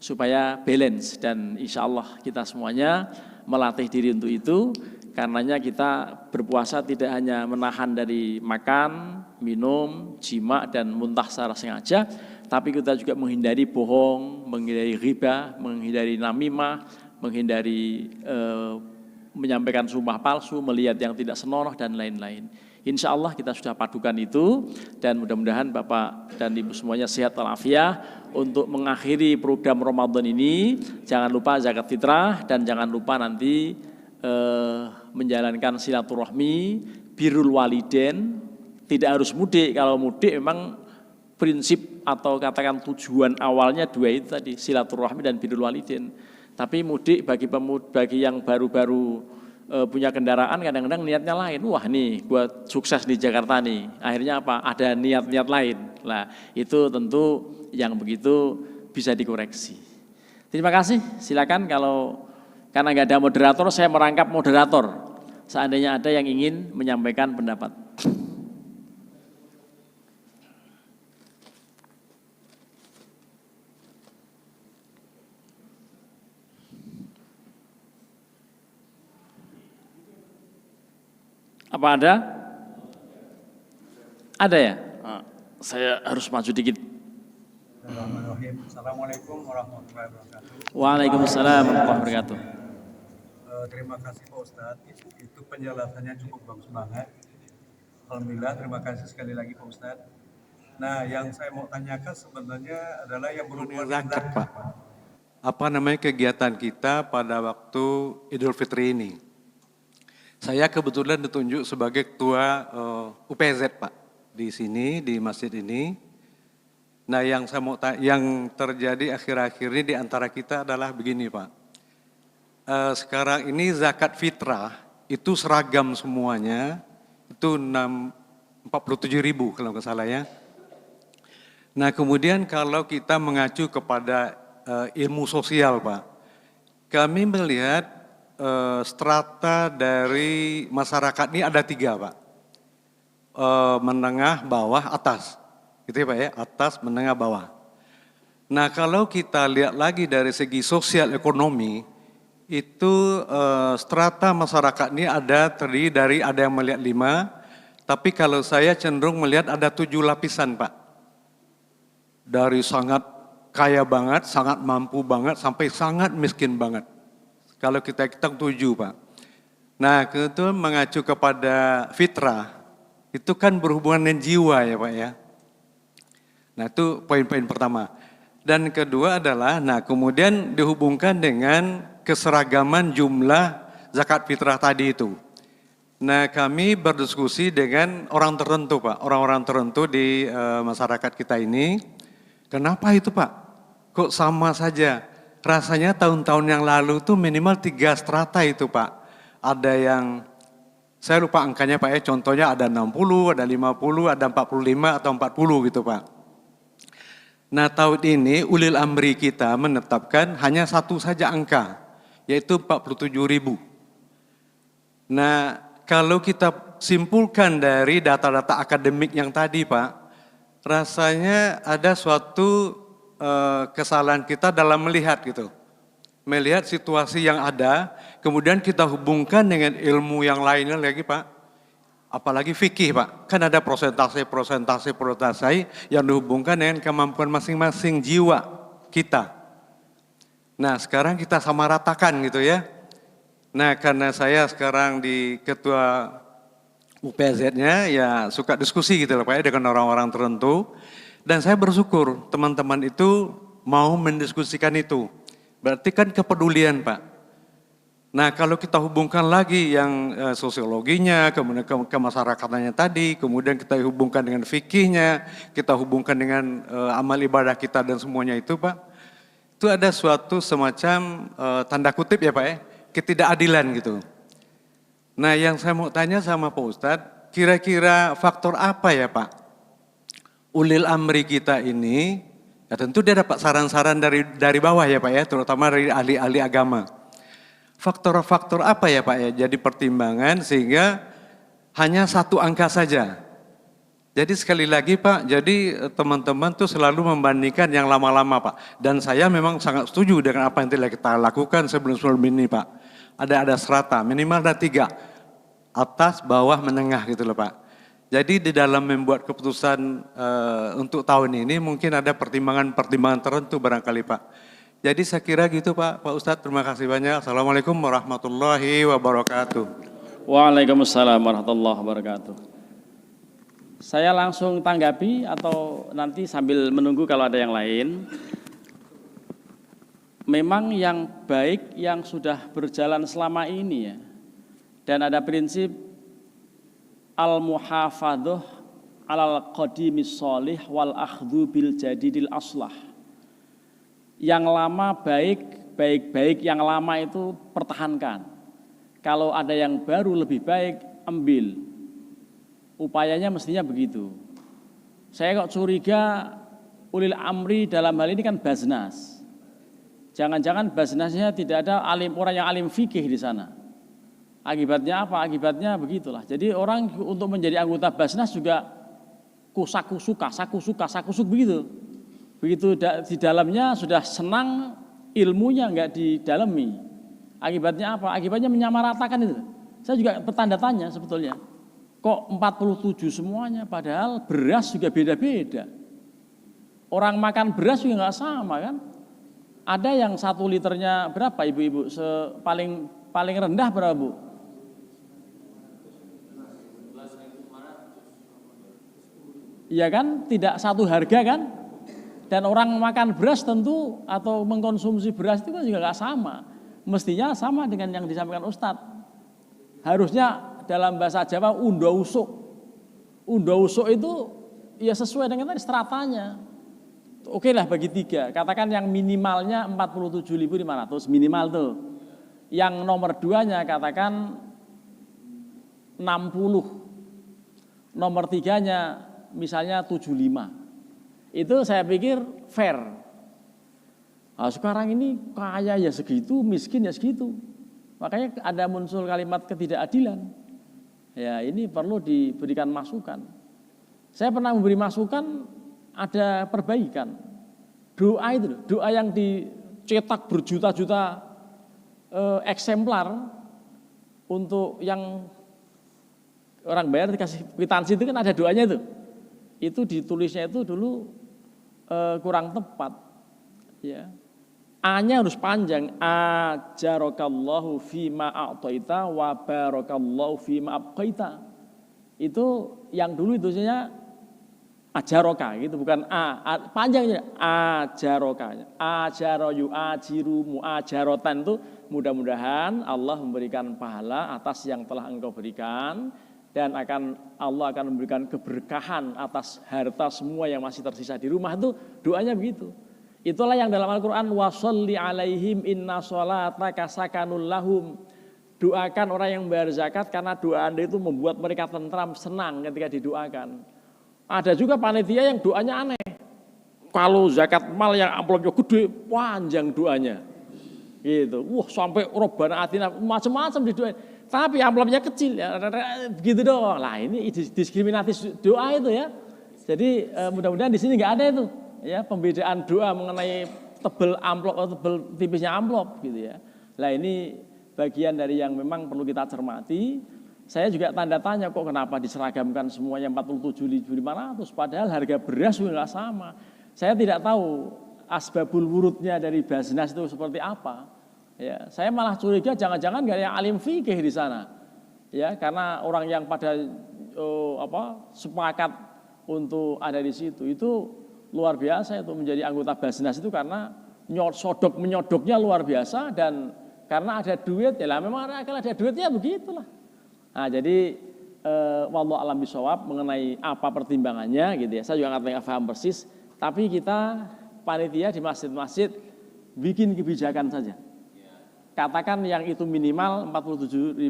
[SPEAKER 1] supaya balance. Dan insya Allah kita semuanya melatih diri untuk itu. Karenanya kita berpuasa tidak hanya menahan dari makan, minum, jima, dan muntah secara sengaja, tapi kita juga menghindari bohong, menghindari riba, menghindari namimah, menghindari menyampaikan sumpah palsu, melihat yang tidak senonoh, dan lain-lain. Insya Allah kita sudah padukan itu, dan mudah-mudahan Bapak dan Ibu semuanya sehat walafiat untuk mengakhiri program Ramadan ini. Jangan lupa zakat fitrah, dan jangan lupa nanti menjalankan silaturahmi, birrul walidain. Tidak harus mudik. Kalau mudik memang prinsip atau katakan tujuan awalnya dua itu tadi, silaturahmi dan birrul walidain. Tapi mudik bagi yang baru-baru punya kendaraan kadang-kadang niatnya lain. Wah nih buat sukses di Jakarta nih. Akhirnya apa? Ada niat-niat lain. Nah itu tentu yang begitu bisa dikoreksi. Terima kasih. Silakan kalau karena nggak ada moderator, saya merangkap moderator. Seandainya ada yang ingin menyampaikan pendapat. Apa ada? Ada ya? Saya harus maju dikit.
[SPEAKER 2] Assalamualaikum warahmatullahi wabarakatuh.
[SPEAKER 1] Waalaikumsalam warahmatullahi wabarakatuh.
[SPEAKER 2] Terima kasih Pak Ustadz, itu penjelasannya cukup bagus banget. Alhamdulillah, terima kasih sekali lagi Pak Ustadz. Nah, yang saya mau tanyakan sebenarnya adalah yang berhubungan dengan zakat, Pak. Apa namanya kegiatan kita pada waktu Idul Fitri ini? Saya kebetulan ditunjuk sebagai ketua UPZ, Pak, di sini di masjid ini. Nah, yang terjadi akhir-akhir ini di antara kita adalah begini, Pak. Sekarang ini zakat fitrah itu seragam semuanya, itu 47.000 kalau nggak salah ya. Nah kemudian kalau kita mengacu kepada ilmu sosial Pak, kami melihat strata dari masyarakat ini ada 3 Pak, menengah, bawah, atas, gitu ya Pak ya, atas, menengah, bawah. Nah kalau kita lihat lagi dari segi sosial ekonomi, itu strata masyarakat ini terdiri dari ada yang melihat 5, tapi kalau saya cenderung melihat ada 7 lapisan Pak. Dari sangat kaya banget, sangat mampu banget, sampai sangat miskin banget. Kalau kita hitung 7 Pak. Nah itu mengacu kepada fitrah, itu kan berhubungan dengan jiwa ya Pak ya. Nah itu poin-poin pertama. Dan kedua adalah, nah kemudian dihubungkan dengan keseragaman jumlah zakat fitrah tadi itu. Nah kami berdiskusi dengan orang tertentu Pak, orang-orang tertentu di masyarakat kita ini. Kenapa itu Pak? Kok sama saja? Rasanya tahun-tahun yang lalu tuh minimal 3 strata itu Pak. Ada yang, saya lupa angkanya Pak ya, contohnya ada 60, ada 50, ada 45 atau 40 gitu Pak. Nah tahun ini ulil amri kita menetapkan hanya 1 saja angka, yaitu 47.000. Nah kalau kita simpulkan dari data-data akademik yang tadi Pak, rasanya ada suatu kesalahan kita dalam melihat gitu. Melihat situasi yang ada, kemudian kita hubungkan dengan ilmu yang lainnya lagi Pak. Apalagi fikih Pak, kan ada prosentase yang dihubungkan dengan kemampuan masing-masing jiwa kita. Nah sekarang kita samaratakan gitu ya. Nah karena saya sekarang di ketua UPZ-nya ya suka diskusi gitu lah Pak ya dengan orang-orang tertentu, dan saya bersyukur teman-teman itu mau mendiskusikan itu, berarti kan kepedulian Pak. Nah kalau kita hubungkan lagi yang sosiologinya, kemudian kemasyarakatan tadi, kemudian kita hubungkan dengan fikihnya, kita hubungkan dengan amal ibadah kita dan semuanya itu Pak, itu ada suatu semacam tanda kutip ya Pak ya, ketidakadilan gitu. Nah yang saya mau tanya sama Pak Ustadz, kira-kira faktor apa ya Pak? Ulil amri kita ini, ya tentu dia dapat saran-saran dari bawah ya Pak ya, terutama dari ahli-ahli agama. Faktor-faktor apa ya Pak ya, jadi pertimbangan sehingga hanya 1 angka saja. Jadi sekali lagi Pak, jadi teman-teman tuh selalu membandingkan yang lama-lama Pak. Dan saya memang sangat setuju dengan apa yang telah kita lakukan sebelum-sebelum ini Pak. Ada strata, minimal ada 3, atas, bawah, menengah gitu loh Pak. Jadi di dalam membuat keputusan untuk tahun ini mungkin ada pertimbangan-pertimbangan tertentu barangkali Pak. Jadi saya kira gitu Pak Ustadz, terima kasih banyak. Assalamualaikum warahmatullahi wabarakatuh.
[SPEAKER 1] Waalaikumsalam warahmatullahi wabarakatuh. Saya langsung tanggapi atau nanti sambil menunggu kalau ada yang lain. Memang yang baik yang sudah berjalan selama ini ya. Dan ada prinsip al-muhafadhah alal qadimis sholih wal akhdhu bil jadidil aslah. Yang lama baik yang lama itu pertahankan. Kalau ada yang baru lebih baik, ambil. Upayanya mestinya begitu. Saya kok curiga ulil amri dalam hal ini kan Basnas. Jangan-jangan Basnasnya tidak ada orang yang alim fikih di sana. Akibatnya apa? Akibatnya begitulah. Jadi orang untuk menjadi anggota Basnas juga sakusuk begitu. Begitu di dalamnya sudah senang, ilmunya enggak didalami. Akibatnya apa? Akibatnya menyamaratakan itu. Saya juga bertanda tanya sebetulnya. Kok 47 semuanya padahal beras juga beda-beda. Orang makan beras juga enggak sama kan? Ada yang 1 liternya berapa ibu-ibu? Paling rendah berapa Bu? Iya kan? Tidak satu harga kan? Dan orang makan beras tentu atau mengkonsumsi beras itu juga nggak sama. Mestinya sama dengan yang disampaikan Ustadz. Harusnya dalam bahasa Jawa unda usuk. Unda usuk itu ya sesuai dengan tadi stratanya. Oke lah bagi 3, katakan yang minimalnya 47.500 minimal tuh. Yang nomor 2-nya katakan 60. Nomor 3-nya misalnya 75. Itu saya pikir fair. Nah, sekarang ini kaya ya segitu, miskin ya segitu. Makanya ada muncul kalimat ketidakadilan. Ya ini perlu diberikan masukan. Saya pernah memberi masukan, ada perbaikan. Doa itu, doa yang dicetak berjuta-juta eksemplar untuk yang orang bayar dikasih kwitansi itu kan ada doanya itu. Itu ditulisnya itu dulu kurang tepat. Ya. A-nya harus panjang. Ajarakallahu fima a'taita wa barakallahu fima abqaita. Itu yang dulu itunya ajaroka gitu, bukan panjangnya ajaroka. Ajaro yu ajiru muajarotan itu mudah-mudahan Allah memberikan pahala atas yang telah engkau berikan dan Allah akan memberikan keberkahan atas harta semua yang masih tersisa di rumah. Itu doanya begitu. Itulah yang dalam Al-Quran washolli alaihim inna sholataka sakanul lahum. Doakan orang yang membayar zakat karena doa Anda itu membuat mereka tentram, senang ketika didoakan. Ada juga panitia yang doanya aneh. Kalau zakat mal yang amplopnya gede, panjang doanya. Gitu. Sampai robbana atina macam-macam didoain. Tapi amplopnya kecil ya, begitu doang. Lah ini diskriminatif doa itu ya. Jadi mudah-mudahan di sini nggak ada itu. Ya, pembedaan doa mengenai tebel amplop atau tebel tipisnya amplop gitu ya. Lah ini bagian dari yang memang perlu kita cermati. Saya juga tanda tanya kok kenapa diseragamkan semuanya 47.500 padahal harga beras sudah sama. Saya tidak tahu asbabul wurudnya dari Basnas itu seperti apa. Ya, saya malah curiga jangan-jangan nggak ada yang alim fikih di sana. Ya, karena orang yang pada sepakat untuk ada di situ itu luar biasa itu menjadi anggota Basnas itu karena menyodoknya luar biasa dan karena ada duit ya lah memang kalau ada duitnya begitulah. Nah jadi wallahu alam bisawab mengenai apa pertimbangannya gitu ya. Saya juga nggak paham persis, tapi kita panitia di masjid-masjid bikin kebijakan saja. Katakan yang itu minimal 47.000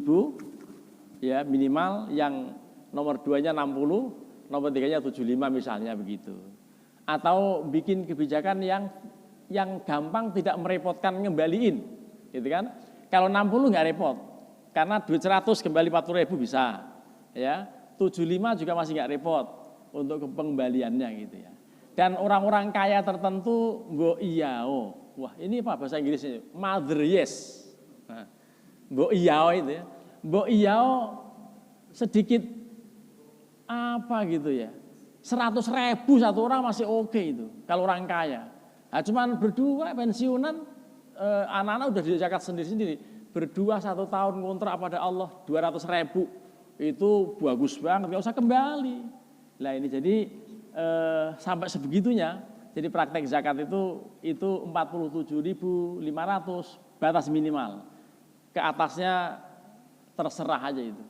[SPEAKER 1] ya minimal, yang nomor 2-nya 60, nomor 3-nya 75 misalnya begitu. Atau bikin kebijakan yang gampang tidak merepotkan ngembaliin, gitu kan? Kalau 60 nggak repot, karena duit 100 kembali 40.000 bisa, ya. 75 juga masih nggak repot untuk pengembaliannya gitu ya. Dan orang-orang kaya tertentu, wah ini apa bahasa Inggrisnya? Mother yes, itu ya, sedikit apa gitu ya. 100.000 satu orang masih oke itu kalau orang kaya. Nah, cuman berdua pensiunan, anak-anak udah dizakat sendiri-sendiri. Berdua 1 tahun kontrak pada Allah 200.000 itu bagus banget, nggak usah kembali. Nah ini jadi sampai sebegitunya. Jadi praktek zakat itu 47.500 batas minimal. Ke atasnya terserah aja itu.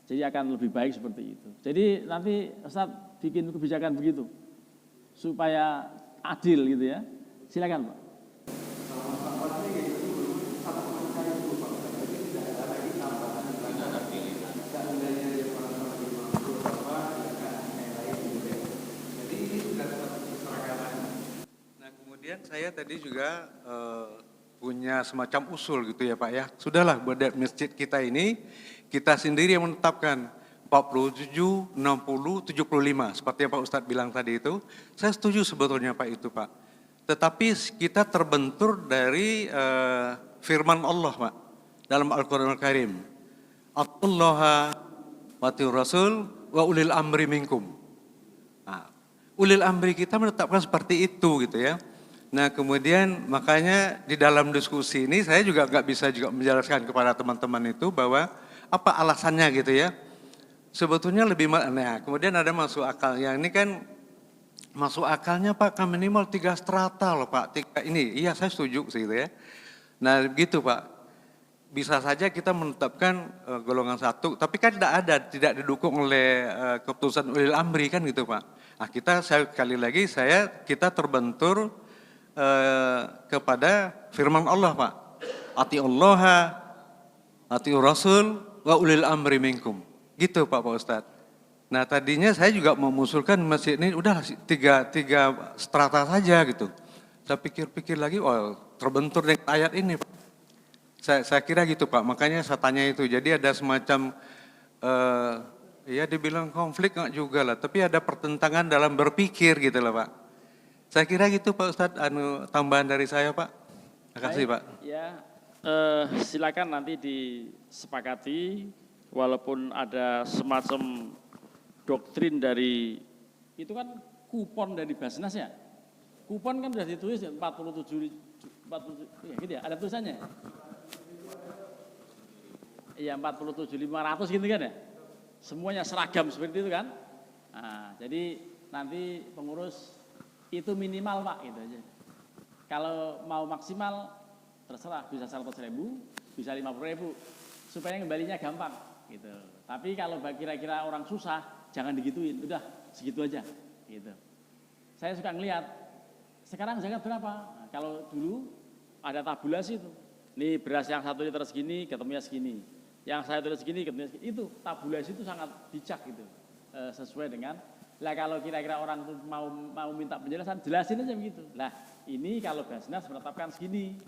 [SPEAKER 1] Jadi akan lebih baik seperti itu. Jadi nanti Ustaz bikin kebijakan begitu supaya adil gitu ya. Silakan Pak.
[SPEAKER 2] Nah kemudian saya tadi juga punya semacam usul gitu ya Pak ya. Sudahlah buat masjid kita ini kita sendiri yang menetapkan 47, 60, 75 seperti yang Pak Ustadz bilang tadi itu. Saya setuju sebetulnya Pak itu Pak. Tetapi kita terbentur dari firman Allah Pak dalam Al-Quran Al-Karim. Atiullaha wa atiur Rasul wa ulil amri minkum. Nah, ulil amri kita menetapkan seperti itu gitu ya. Nah kemudian makanya di dalam diskusi ini saya juga nggak bisa juga menjelaskan kepada teman-teman itu bahwa apa alasannya gitu ya. Sebetulnya lebih, nah kemudian ada masuk akal. Yang ini kan masuk akalnya Pak kan minimal 3 strata loh Pak. Iya saya setuju sih gitu ya. Nah begitu Pak. Bisa saja kita menetapkan golongan 1, tapi kan tidak didukung oleh keputusan ulil amri kan gitu Pak. Nah sekali lagi kita terbentur kepada firman Allah Pak. Atiullaha, atiur Rasul, wa ulil amri minkum. Gitu Pak Ustadz. Nah tadinya saya juga mengusulkan masjid ini udah tiga strata saja gitu. Saya pikir-pikir lagi, oh terbentur dengan ayat ini Pak. Saya kira gitu Pak, makanya saya tanya itu. Jadi ada semacam, ya dibilang konflik nggak juga lah, tapi ada pertentangan dalam berpikir gitu lah Pak. Saya kira gitu Pak Ustadz, tambahan dari saya Pak. Terima kasih Pak.
[SPEAKER 1] Ya, silakan nanti disepakati, walaupun ada semacam doktrin dari, itu kan kupon dari Basnas ya. Kupon kan sudah ditulis 47, ya gitu ya, ada tulisannya. Iya 47.500 gitu kan ya. Semuanya seragam seperti itu kan. Nah, jadi nanti pengurus itu minimal Pak gitu aja. Kalau mau maksimal terserah, bisa 100.000, bisa 50.000, supaya kembalinya gampang gitu. Tapi kalau kira-kira orang susah, jangan digituin, udah segitu aja gitu. Saya suka ngelihat, sekarang zakat berapa? Nah, kalau dulu ada tabulasi itu, nih beras yang 1 liter segini, ketemunya segini. Yang 1 liter segini, ketemunya segini. Itu tabulasi itu sangat bijak gitu, sesuai dengan. Lah kalau kira-kira orang tuh mau minta penjelasan, jelasin aja begitu. Lah ini kalau Basnas menetapkan segini,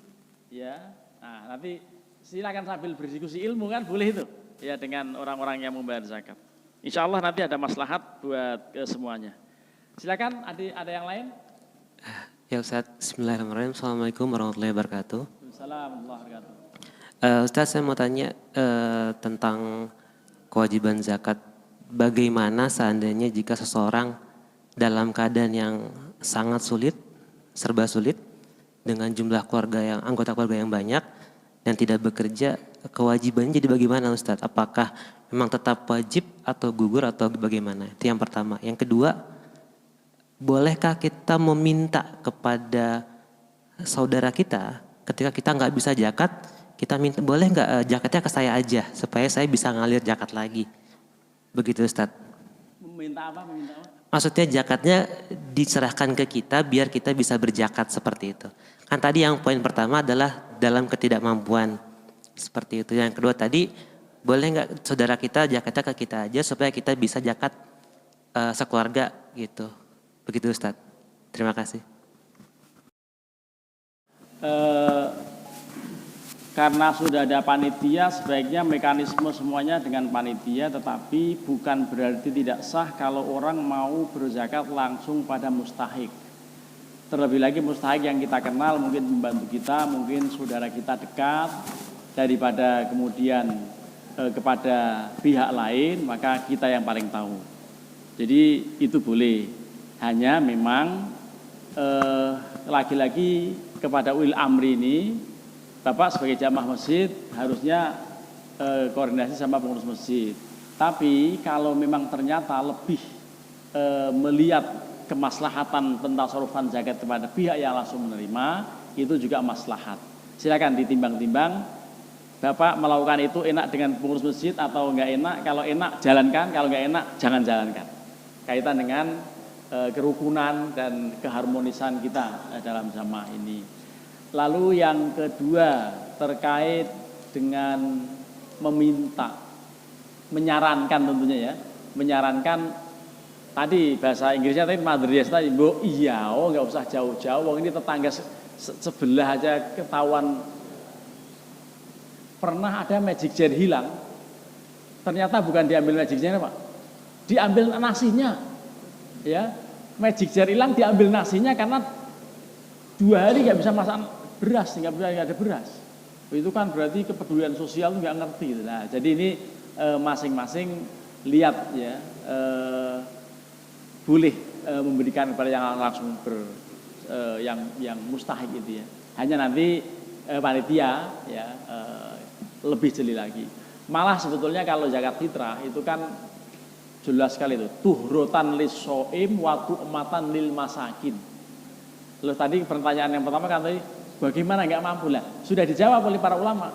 [SPEAKER 1] ya. Nah nanti silakan sambil berdiskusi ilmu kan boleh itu, ya dengan orang-orang yang membayar zakat. Insya Allah nanti ada maslahat buat semuanya. Silakan ada yang lain?
[SPEAKER 3] Ya Ustaz, bismillahirrahmanirrahim. Assalamualaikum warahmatullahi wabarakatuh.
[SPEAKER 1] Waalaikumsalam warahmatullahi wabarakatuh.
[SPEAKER 3] Ustaz, saya mau tanya tentang kewajiban zakat. Bagaimana seandainya jika seseorang dalam keadaan yang sangat sulit, serba sulit, dengan jumlah anggota keluarga yang banyak dan tidak bekerja, kewajibannya jadi bagaimana Ustaz? Apakah memang tetap wajib atau gugur atau bagaimana? Itu yang pertama. Yang kedua, bolehkah kita meminta kepada saudara kita ketika kita nggak bisa zakat, kita minta, boleh nggak zakatnya ke saya aja supaya saya bisa ngalir zakat lagi? Begitu Ustadz.
[SPEAKER 1] Meminta apa?
[SPEAKER 3] Maksudnya zakatnya diserahkan ke kita biar kita bisa berzakat seperti itu. Kan tadi yang poin pertama adalah dalam ketidakmampuan seperti itu. Yang kedua tadi, boleh nggak saudara kita zakatnya ke kita aja supaya kita bisa zakat sekeluarga gitu. Begitu Ustadz. Terima kasih.
[SPEAKER 1] Karena sudah ada panitia, sebaiknya mekanisme semuanya dengan panitia, tetapi bukan berarti tidak sah kalau orang mau berzakat langsung pada mustahik. Terlebih lagi mustahik yang kita kenal, mungkin membantu kita, mungkin saudara kita dekat, daripada kemudian kepada pihak lain, maka kita yang paling tahu. Jadi itu boleh, hanya memang lagi-lagi kepada ulil amri ini, Bapak sebagai jamaah masjid harusnya koordinasi sama pengurus masjid. Tapi kalau memang ternyata lebih melihat kemaslahatan tentang sorofan zakat kepada pihak yang langsung menerima, itu juga maslahat. Silakan ditimbang-timbang. Bapak melakukan itu enak dengan pengurus masjid atau enggak enak? Kalau enak jalankan, kalau enggak enak jangan jalankan. Kaitan dengan kerukunan dan keharmonisan kita dalam jamaah ini. Lalu yang kedua terkait dengan meminta, menyarankan tentunya ya, menyarankan tadi bahasa Inggrisnya tadi madrias tadi, iya, oh nggak usah jauh-jauh, ini tetangga sebelah aja ketahuan. Pernah ada magic jar hilang, ternyata bukan diambil magic jar Pak, diambil nasinya, ya, magic jar hilang diambil nasinya karena 2 hari nggak bisa masak beras, nggak ada beras. Itu kan berarti kepedulian sosial nggak ngerti. Nah, jadi ini masing-masing lihat ya, boleh memberikan kepada yang langsung yang mustahik itu ya. Hanya nanti panitia ya lebih jeli lagi. Malah sebetulnya kalau zakat fitrah itu kan jelas sekali itu, tuhrotan lis-soim wa tu'matan lil masakin. Lalu tadi pertanyaan yang pertama kan tadi, bagaimana nggak mampu lah? Sudah dijawab oleh para ulama.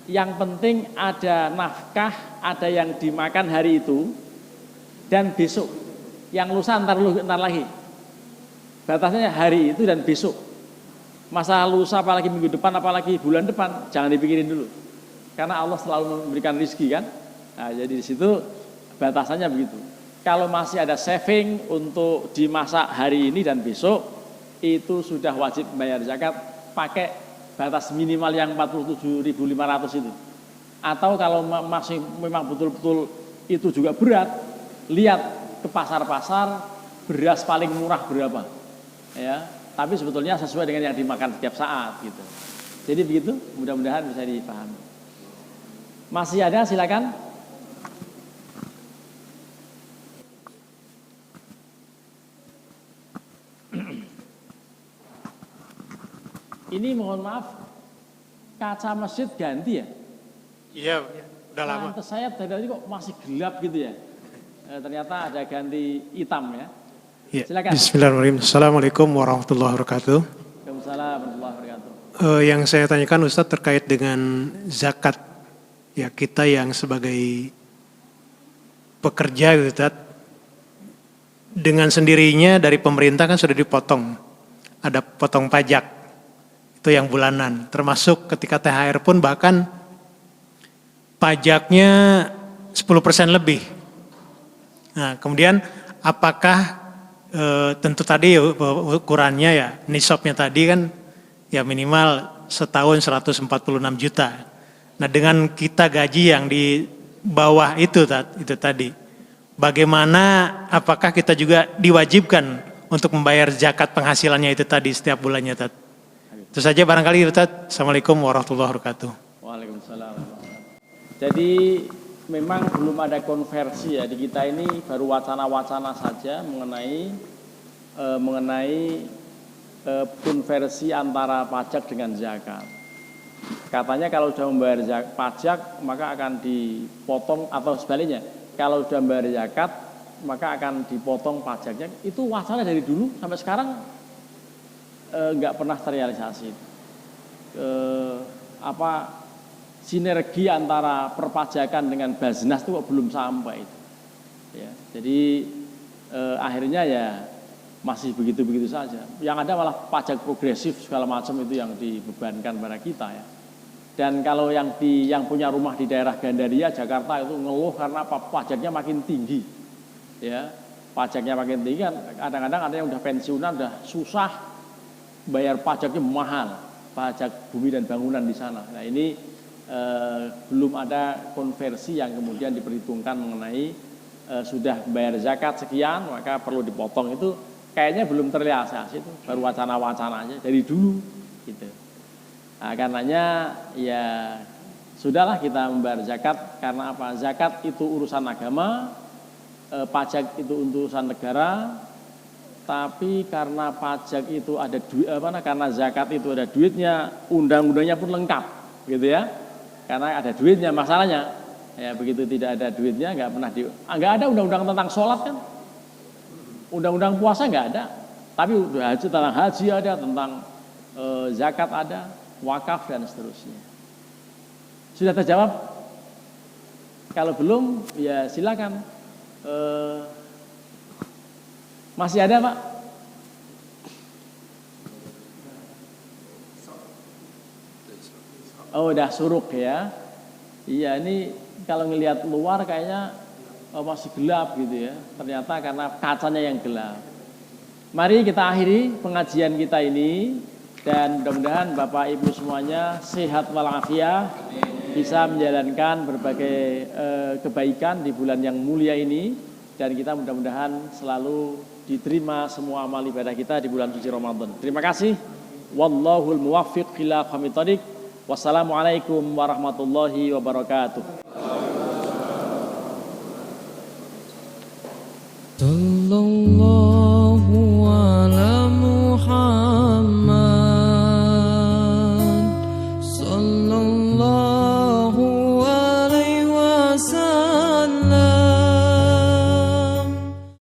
[SPEAKER 1] Yang penting ada nafkah, ada yang dimakan hari itu dan besok. Yang lusa ntar lagi. Batasnya hari itu dan besok. Masa lusa apalagi minggu depan, apalagi bulan depan, jangan dipikirin dulu. Karena Allah selalu memberikan rezeki kan. Nah, jadi di situ batasannya begitu. Kalau masih ada saving untuk dimasak hari ini dan besok, itu sudah wajib bayar zakat pakai batas minimal yang 47.500 itu. Atau kalau masih memang betul-betul itu juga berat, lihat ke pasar-pasar beras paling murah berapa. Ya, tapi sebetulnya sesuai dengan yang dimakan setiap saat gitu. Jadi begitu, mudah-mudahan bisa dipahami. Masih ada, silakan. Ini mohon maaf, kaca masjid ganti ya?
[SPEAKER 4] Iya, udah lama.
[SPEAKER 1] Lantas saya tadi kok masih gelap gitu ya? Ternyata ada ganti hitam ya.
[SPEAKER 4] Ya.
[SPEAKER 1] Silakan.
[SPEAKER 4] Bismillahirrahmanirrahim. Assalamualaikum warahmatullahi wabarakatuh.
[SPEAKER 1] Waalaikumsalam warahmatullahi wabarakatuh.
[SPEAKER 4] Yang saya tanyakan Ustadz terkait dengan zakat. Ya, kita yang sebagai pekerja gitu Ustadz, dengan sendirinya dari pemerintah kan sudah dipotong. Ada potong pajak. Itu yang bulanan. Termasuk ketika THR pun bahkan pajaknya 10% lebih. Nah, kemudian apakah tentu tadi ukurannya ya nisabnya tadi kan ya minimal setahun 146 juta. Nah, dengan kita gaji yang di bawah itu tadi, bagaimana apakah kita juga diwajibkan untuk membayar zakat penghasilannya itu tadi setiap bulannya Tat? Itu saja barangkali Tat. Assalamualaikum warahmatullahi wabarakatuh.
[SPEAKER 1] Waalaikumsalam. Jadi memang belum ada konversi ya di kita ini, baru wacana-wacana saja mengenai konversi antara pajak dengan zakat. Katanya kalau sudah membayar pajak maka akan dipotong, atau sebaliknya kalau sudah membayar zakat maka akan dipotong pajaknya. Itu wacana dari dulu sampai sekarang nggak pernah terrealisasi. Sinergi antara perpajakan dengan Baznas itu kok belum sampai. Ya, jadi akhirnya ya masih begitu-begitu saja. Yang ada malah pajak progresif segala macam itu yang dibebankan pada kita ya. Dan kalau yang punya rumah di daerah Gandaria Jakarta itu ngeluh karena pajaknya makin tinggi. Ya, pajaknya makin tinggi kan, kadang-kadang ada yang udah pensiunan udah susah bayar pajaknya mahal, pajak bumi dan bangunan di sana. Nah, ini belum ada konversi yang kemudian diperhitungkan mengenai sudah bayar zakat sekian maka perlu dipotong, itu kayaknya belum terrealisasi, itu baru wacana-wacana aja dari dulu gitu. Nah, karenanya ya sudahlah kita membayar zakat. Karena apa? Zakat itu urusan agama, pajak itu urusan negara. Tapi karena pajak itu ada duit, karena zakat itu ada duitnya, undang-undangnya pun lengkap gitu ya. Karena ada duitnya, masalahnya ya begitu tidak ada duitnya nggak ada undang-undang tentang sholat kan, undang-undang puasa nggak ada, tapi tentang haji ada, tentang zakat ada, wakaf dan seterusnya. Sudah terjawab? Kalau belum ya silakan. Masih ada Pak? Oh udah suruk ya. Iya, ini kalau ngelihat luar kayaknya masih gelap gitu ya. Ternyata karena kacanya yang gelap. Mari kita akhiri pengajian kita ini. Dan mudah-mudahan Bapak Ibu semuanya sehat walafiat, bisa menjalankan berbagai kebaikan di bulan yang mulia ini. Dan kita mudah-mudahan selalu diterima semua amal ibadah kita di bulan suci Ramadan. Terima kasih. Wallahul muwaffiq ila aqwamit thoriq. Wassalamualaikum warahmatullahi wabarakatuh.
[SPEAKER 5] Tolong